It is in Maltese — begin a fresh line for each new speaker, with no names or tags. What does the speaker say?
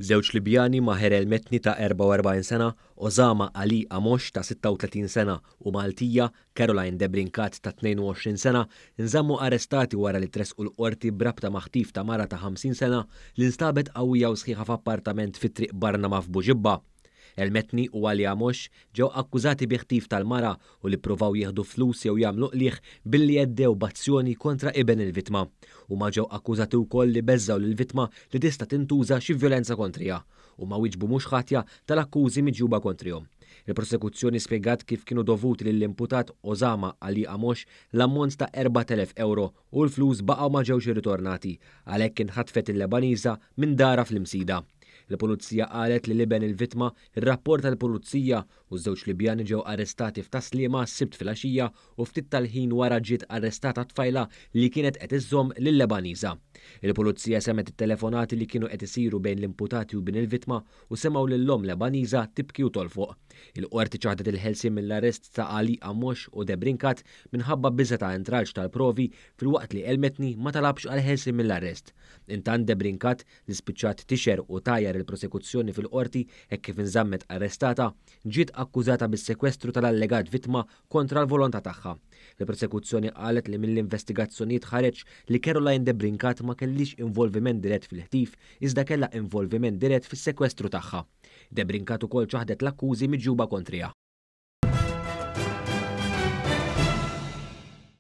Żewġ Libjani Maher El-Metni ta' 44 sena, Osama Ali Amosh ta' 36 sena u Maltija Caroline De Brincat ta' 22 sena nżammu arrestati wara li tresqu l-qorti brabta maħtif ta' mara ta' 50 sena li nstabet qawwija u sħiħa f'appartament fit-triq Barnama f'Buġibba. El-Metni u Ali Amosh ġew akkużati bi ħtif tal-mara u li ppruvaw jieħdu flus jew jagħmlu qlieħ billi jeddew b'azzjoni kontra iben il-vittma. Huma ġew akkużati wkoll li beżżaw lill-vittma li tista' tintuża xi vjolenza kontrija u ma wieġbu mhux ħatja tal-akkużi miġjuba kontrihom. Il-prosekuzzjoni spjegat kif kienu dovuti lill-imputat Osama Ali Amosh l-ammont ta' 4,000 euro u l-flus baqgħu ma ġewx irritornati għalhekk inħatfet il-Lebaniża minn dara fl-imsida. Il-Pulizija qalet li liben il-vittma ir-rapport tal-Pulizija u żewġ Libjani ġew arrestati f'Taslima s-Sibt filgħaxija u ftit tal-ħin wara ġiet arrestata tfajla li kienet qed iżżomm lil-Lebaniża. Il-Pulizija semet it-telefonati li kienu qed isiru bejn l-imputati u bejn il-vittma u semgħu lill-omm Lebaniża tibki u tolfoq. Il-qorti ċaħdet il-ħelsien mill-arrest ta' Ali Amosh u De Brincat minħabba biża ta' entraġġ tal-provi filwaqt li El-Metni ma talabx għal ħelsien mill-arrest. Intant De Brincat li spiċċat tixer u tajjar il-prosekuzzjoni fil-qorti hekk kif inżammet arrestata ġiet akkużata bis-sekwestru tal-allegat vittma kontra l-volontà tagħha. Il-prosekuzzjoni qalet li mill-investigazzjonijiet ħareġ li Caroline De Brincat ma kellix involviment dirett fil-ħtif iżda kellha involviment dirett fis-sekwestru tagħha. De Brincat ukoll ċaħdet l-akkużi miġjuba kontrija.